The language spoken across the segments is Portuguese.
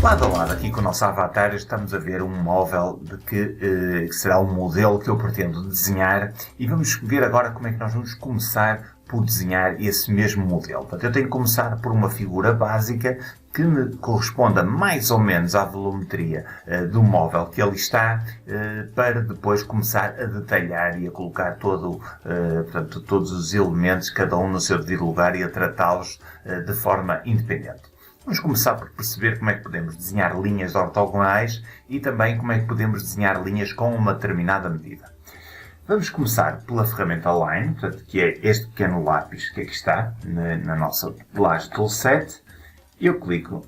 Lado a lado aqui com o nosso avatar estamos a ver um móvel que será um modelo que eu pretendo desenhar e vamos ver agora como é que nós vamos começar por desenhar esse mesmo modelo. Portanto, eu tenho que começar por uma figura básica que me corresponda mais ou menos à volumetria do móvel que ali está, para depois começar a detalhar e a colocar portanto, todos os elementos, cada um no seu devido lugar, e a tratá-los de forma independente. Vamos começar por perceber como é que podemos desenhar linhas ortogonais e também como é que podemos desenhar linhas com uma determinada medida. Vamos começar pela ferramenta Line, portanto, que é este pequeno lápis que aqui está na nossa Laje Toolset. Eu clico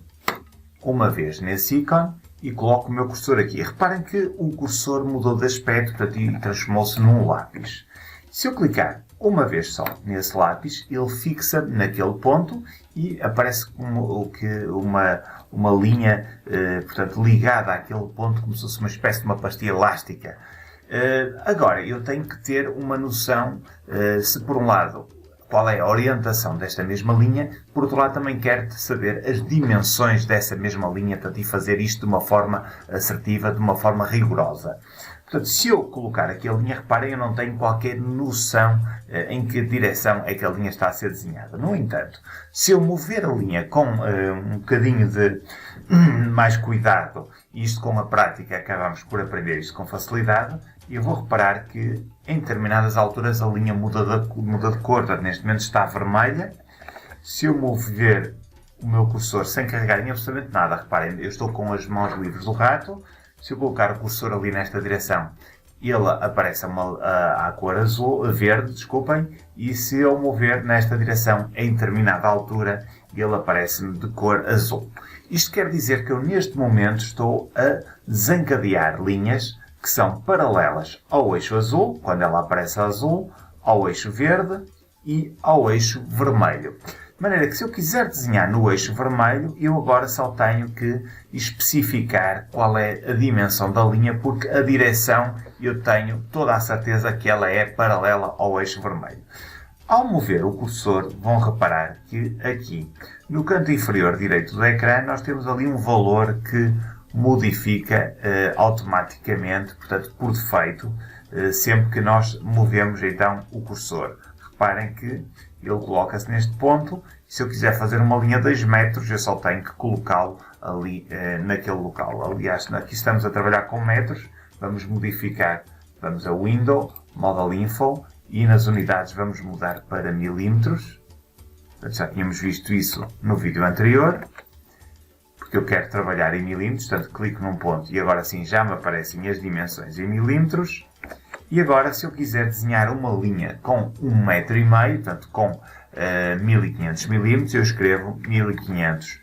uma vez nesse ícone e coloco o meu cursor aqui. Reparem que o cursor mudou de aspecto, portanto, e transformou-se num lápis. Se eu clicar uma vez só nesse lápis, ele fixa-me naquele ponto e aparece como uma linha portanto, ligada àquele ponto, como se fosse uma espécie de uma pastilha elástica. Agora, eu tenho que ter uma noção, se por um lado, qual é a orientação desta mesma linha, por outro lado também quero saber as dimensões dessa mesma linha, portanto, e fazer isto de uma forma assertiva, de uma forma rigorosa. Portanto, se eu colocar aqui a linha, reparem, eu não tenho qualquer noção em que direção é que a linha está a ser desenhada. No entanto, se eu mover a linha com um bocadinho de mais cuidado, e isto com a prática acabamos por aprender isto com facilidade, eu vou reparar que em determinadas alturas a linha muda de cor. Portanto, neste momento está vermelha. Se eu mover o meu cursor sem carregar em absolutamente nada, reparem, eu estou com as mãos livres do rato. Se eu colocar o cursor ali nesta direção, ele aparece à cor verde, desculpem, e se eu mover nesta direção em determinada altura, ele aparece-me de cor azul. Isto quer dizer que eu neste momento estou a desencadear linhas que são paralelas ao eixo azul, quando ela aparece azul, ao eixo verde e ao eixo vermelho. De maneira que se eu quiser desenhar no eixo vermelho, eu agora só tenho que especificar qual é a dimensão da linha, porque a direção eu tenho toda a certeza que ela é paralela ao eixo vermelho. Ao mover o cursor, vão reparar que aqui, no canto inferior direito do ecrã, nós temos ali um valor que modifica automaticamente, portanto, por defeito, sempre que nós movemos então o cursor. Reparem que ele coloca-se neste ponto. Se eu quiser fazer uma linha de 2 metros, eu só tenho que colocá-lo ali naquele local. Aliás, aqui estamos a trabalhar com metros. Vamos modificar. Vamos a Window, Model Info, e nas unidades vamos mudar para milímetros. Já tínhamos visto isso no vídeo anterior, porque eu quero trabalhar em milímetros. Portanto, clico num ponto e agora sim já me aparecem as dimensões em milímetros. E agora, se eu quiser desenhar uma linha com 1,5 m, portanto com 1500 mm, eu escrevo 1500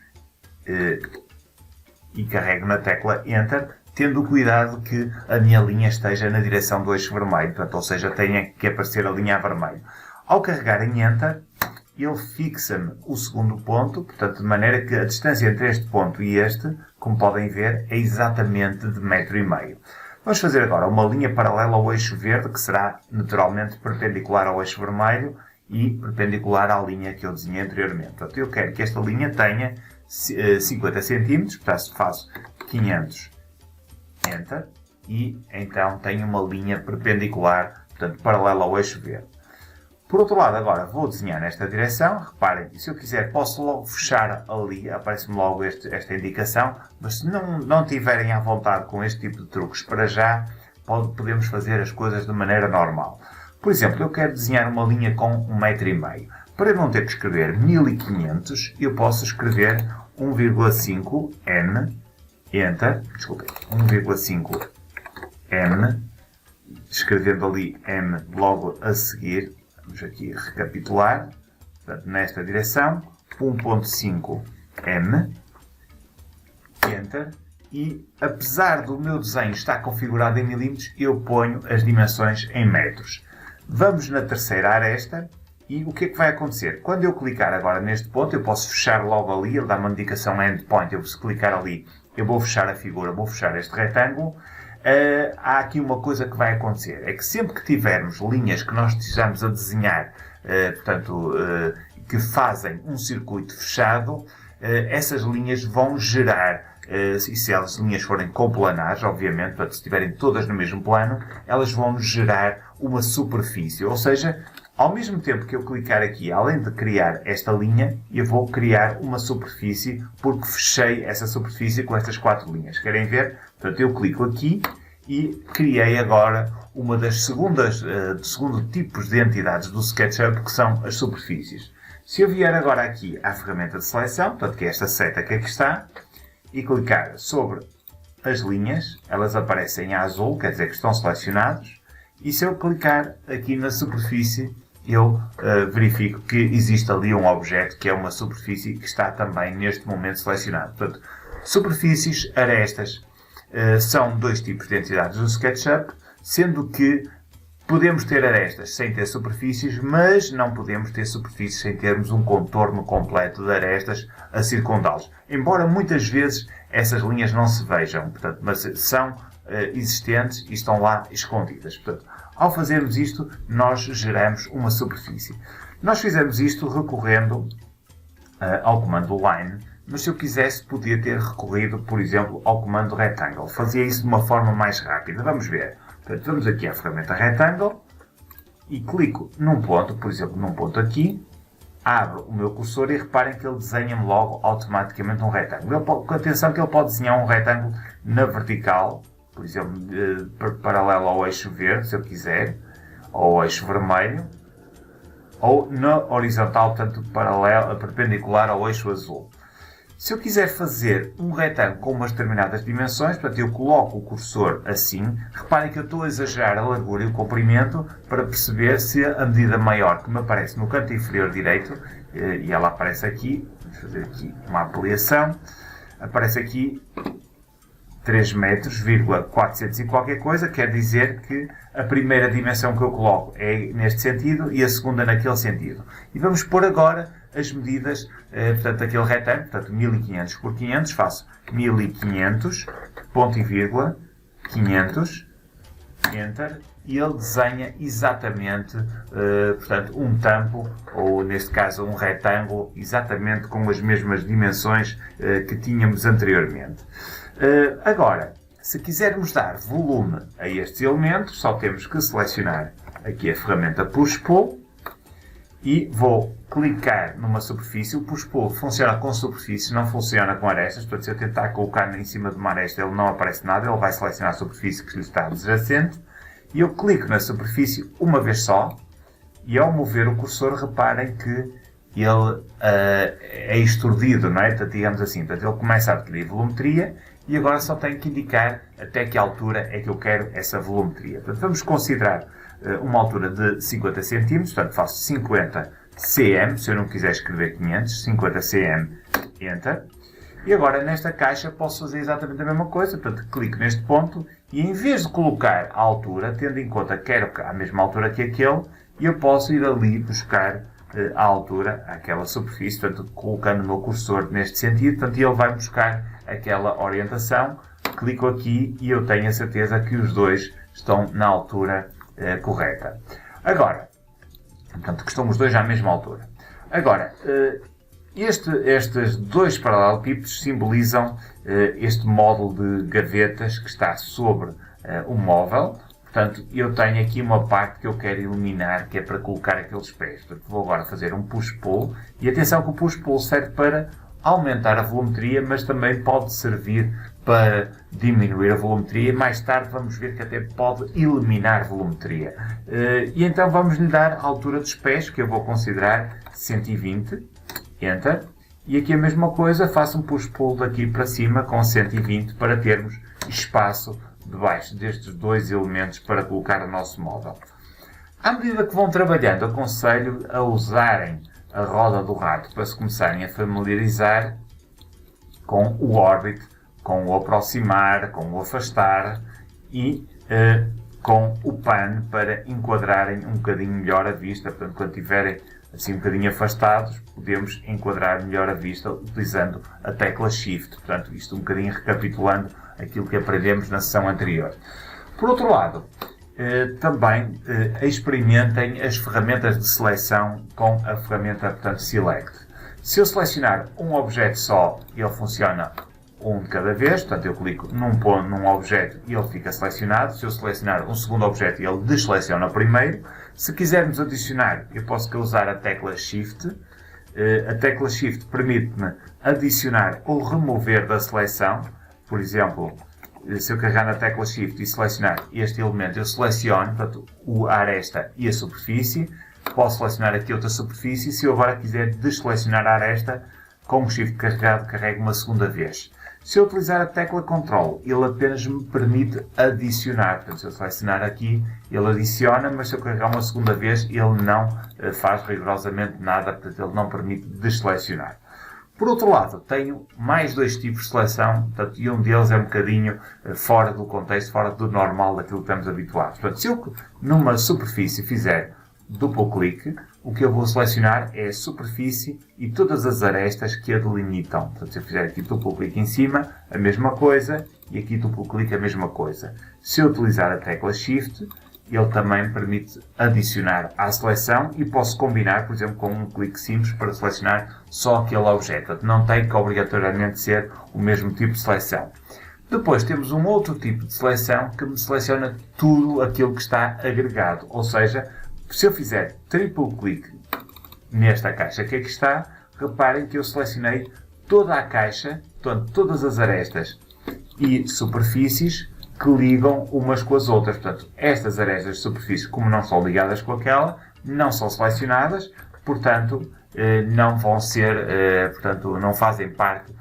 e carrego na tecla Enter, tendo cuidado que a minha linha esteja na direção do eixo vermelho, portanto, ou seja, tenha que aparecer a linha a vermelho. Ao carregar em Enter, ele fixa-me o segundo ponto, portanto, de maneira que a distância entre este ponto e este, como podem ver, é exatamente de 1,5 m. Vamos fazer agora uma linha paralela ao eixo verde, que será naturalmente perpendicular ao eixo vermelho e perpendicular à linha que eu desenhei anteriormente. Portanto, eu quero que esta linha tenha 50 cm, portanto faço 500, Enter, e então tenho uma linha perpendicular, portanto, paralela ao eixo verde. Por outro lado, agora vou desenhar nesta direção. Reparem, se eu quiser posso logo fechar ali, aparece-me logo esta indicação, mas se não tiverem à vontade com este tipo de truques para já, podemos fazer as coisas de maneira normal. Por exemplo, eu quero desenhar uma linha com 1,5 m. Para eu não ter que escrever 1500, eu posso escrever 1,5 m, Enter, desculpem, 1,5 m, escrevendo ali m logo a seguir. Vamos aqui recapitular. Portanto, nesta direção, 1,5 m, Enter, e apesar do meu desenho estar configurado em milímetros, eu ponho as dimensões em metros. Vamos na terceira aresta, e o que é que vai acontecer? Quando eu clicar agora neste ponto, eu posso fechar logo ali, ele dá uma indicação Endpoint, eu se clicar ali, eu vou fechar a figura, vou fechar este retângulo. Há aqui uma coisa que vai acontecer, é que sempre que tivermos linhas que nós estejamos a desenhar, que fazem um circuito fechado, essas linhas vão gerar e se as linhas forem coplanares, obviamente, portanto, se estiverem todas no mesmo plano, elas vão nos gerar uma superfície. Ou seja, ao mesmo tempo que eu clicar aqui, além de criar esta linha, eu vou criar uma superfície, porque fechei essa superfície com estas 4 linhas. Querem ver? Portanto, eu clico aqui e criei agora uma das segundo tipos de entidades do SketchUp, que são as superfícies. Se eu vier agora aqui à ferramenta de seleção, portanto, que é esta seta que aqui está, e clicar sobre as linhas, elas aparecem em azul, quer dizer que estão selecionados, e se eu clicar aqui na superfície, eu verifico que existe ali um objeto que é uma superfície que está também neste momento selecionado. Portanto, superfícies, arestas, são 2 tipos de entidades do SketchUp, sendo que podemos ter arestas sem ter superfícies, mas não podemos ter superfícies sem termos um contorno completo de arestas a circundá-los. Embora muitas vezes essas linhas não se vejam, portanto, mas são existentes e estão lá escondidas. Portanto, ao fazermos isto, nós geramos uma superfície. Nós fizemos isto recorrendo ao comando line, mas se eu quisesse, podia ter recorrido, por exemplo, ao comando rectangle. Fazia isso de uma forma mais rápida. Vamos ver. Portanto, vamos aqui à ferramenta rectangle e clico num ponto, por exemplo, num ponto aqui, abro o meu cursor e reparem que ele desenha-me logo automaticamente um retângulo. Atenção que ele pode desenhar um retângulo na vertical, por exemplo, paralelo ao eixo verde, se eu quiser, ou ao eixo vermelho, ou na horizontal, portanto, perpendicular ao eixo azul. Se eu quiser fazer um retângulo com umas determinadas dimensões, portanto, eu coloco o cursor assim, reparem que eu estou a exagerar a largura e o comprimento para perceber se a medida maior que me aparece no canto inferior direito, e ela aparece aqui, vamos fazer aqui uma ampliação, aparece aqui 3 metros, 400 e qualquer coisa, quer dizer que a primeira dimensão que eu coloco é neste sentido e a segunda naquele sentido. E vamos pôr agora as medidas, portanto, aquele retângulo, portanto, 1500 por 500, faço 1500, ponto e vírgula, 500, Enter, e ele desenha exatamente, portanto, um tampo, ou neste caso um retângulo, exatamente com as mesmas dimensões que tínhamos anteriormente. Agora, se quisermos dar volume a estes elementos, só temos que selecionar aqui a ferramenta Push-Pull e vou clicar numa superfície. O Push-Pull funciona com superfície, não funciona com arestas. Portanto, se eu tentar colocar em cima de uma aresta, ele não aparece nada, ele vai selecionar a superfície que lhe está adjacente. E eu clico na superfície uma vez só e ao mover o cursor, reparem que ele é extrudido, não é? Portanto, digamos assim, portanto, ele começa a adquirir volumetria e agora só tenho que indicar até que altura é que eu quero essa volumetria. Portanto, vamos considerar uma altura de 50 cm, portanto faço 50 cm, se eu não quiser escrever 500, 50 cm, Enter. E agora nesta caixa posso fazer exatamente a mesma coisa, portanto clico neste ponto e em vez de colocar a altura, tendo em conta que quero a mesma altura que aquele, eu posso ir ali buscar a altura àquela superfície, portanto colocando o meu cursor neste sentido, portanto ele vai buscar aquela orientação, clico aqui e eu tenho a certeza que os dois estão na altura correta. Agora, portanto que estão os dois à mesma altura. Agora, estes dois paralelepípedos simbolizam este módulo de gavetas que está sobre o móvel. Portanto, eu tenho aqui uma parte que eu quero eliminar, que é para colocar aqueles pés. Portanto, vou agora fazer um push-pull. E atenção que o push-pull serve para aumentar a volumetria, mas também pode servir para diminuir a volumetria. Mais tarde vamos ver que até pode eliminar volumetria. E então vamos lhe dar a altura dos pés, que eu vou considerar 120. Enter. E aqui a mesma coisa, faço um push-pull daqui para cima com 120 para termos espaço debaixo destes dois elementos para colocar o nosso móvel. À medida que vão trabalhando, aconselho a usarem a roda do rato para se começarem a familiarizar com o orbit, com o aproximar, com o afastar e com o pan para enquadrarem um bocadinho melhor a vista. Portanto, quando estiverem assim um bocadinho afastados, podemos enquadrar melhor a vista utilizando a tecla Shift. Portanto, isto um bocadinho recapitulando aquilo que aprendemos na sessão anterior. Por outro lado, também experimentem as ferramentas de seleção com a ferramenta, portanto, Select. Se eu selecionar um objeto só, ele funciona um de cada vez. Portanto, eu clico num ponto, num objeto e ele fica selecionado. Se eu selecionar um segundo objeto, ele deseleciona o primeiro. Se quisermos adicionar, eu posso usar a tecla Shift. A tecla Shift permite-me adicionar ou remover da seleção. Por exemplo, se eu carregar na tecla Shift e selecionar este elemento, eu seleciono, portanto, a aresta e a superfície. Posso selecionar aqui outra superfície. Se eu agora quiser desselecionar a aresta, com o Shift carregado, carrego uma segunda vez. Se eu utilizar a tecla Ctrl, ele apenas me permite adicionar. Portanto, se eu selecionar aqui, ele adiciona, mas se eu carregar uma segunda vez, ele não faz rigorosamente nada, portanto, ele não permite desselecionar. Por outro lado, tenho mais dois tipos de seleção, portanto, e um deles é um bocadinho fora do contexto, fora do normal daquilo que estamos habituados. Portanto, se eu numa superfície fizer duplo clique, o que eu vou selecionar é a superfície e todas as arestas que a delimitam. Portanto, se eu fizer aqui duplo clique em cima, a mesma coisa, e aqui duplo clique a mesma coisa. Se eu utilizar a tecla Shift, ele também permite adicionar à seleção e posso combinar, por exemplo, com um clique simples para selecionar só aquele objeto. Portanto, não tem que obrigatoriamente ser o mesmo tipo de seleção. Depois temos um outro tipo de seleção que me seleciona tudo aquilo que está agregado. Ou seja, se eu fizer triplo clique nesta caixa que aqui está, reparem que eu selecionei toda a caixa, portanto, todas as arestas e superfícies que ligam umas com as outras. Portanto, estas arestas de superfície, como não são ligadas com aquela, não são selecionadas, portanto, não vão ser, portanto, não fazem parte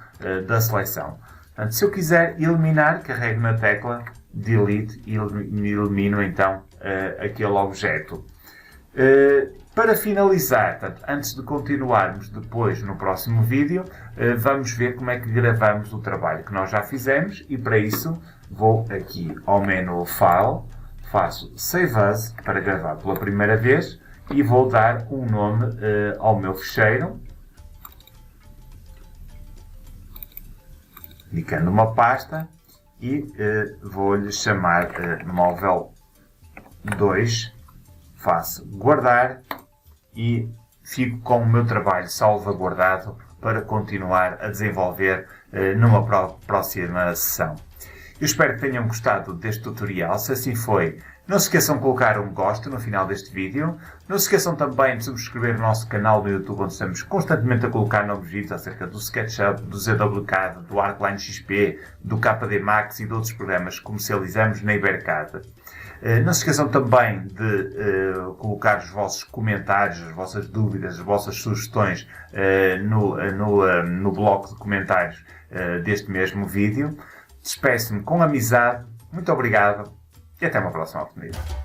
da seleção. Portanto, se eu quiser eliminar, carrego na tecla Delete e elimino então aquele objeto. Para finalizar, portanto, antes de continuarmos depois no próximo vídeo, vamos ver como é que gravamos o trabalho que nós já fizemos e para isso vou aqui ao menu File, faço Save As para gravar pela primeira vez e vou dar um nome ao meu ficheiro, indicando uma pasta e vou-lhe chamar Móvel 2. Faço guardar e fico com o meu trabalho salvaguardado para continuar a desenvolver numa próxima sessão. Eu espero que tenham gostado deste tutorial. Se assim foi, não se esqueçam de colocar um gosto no final deste vídeo. Não se esqueçam também de subscrever o nosso canal no YouTube, onde estamos constantemente a colocar novos vídeos acerca do SketchUp, do ZWCAD, do ArcLine XP, do KD Max e de outros programas que comercializamos na Ibercad. Não se esqueçam também de colocar os vossos comentários, as vossas dúvidas, as vossas sugestões no bloco de comentários deste mesmo vídeo. Despeço-me com amizade. Muito obrigado e até uma próxima oportunidade.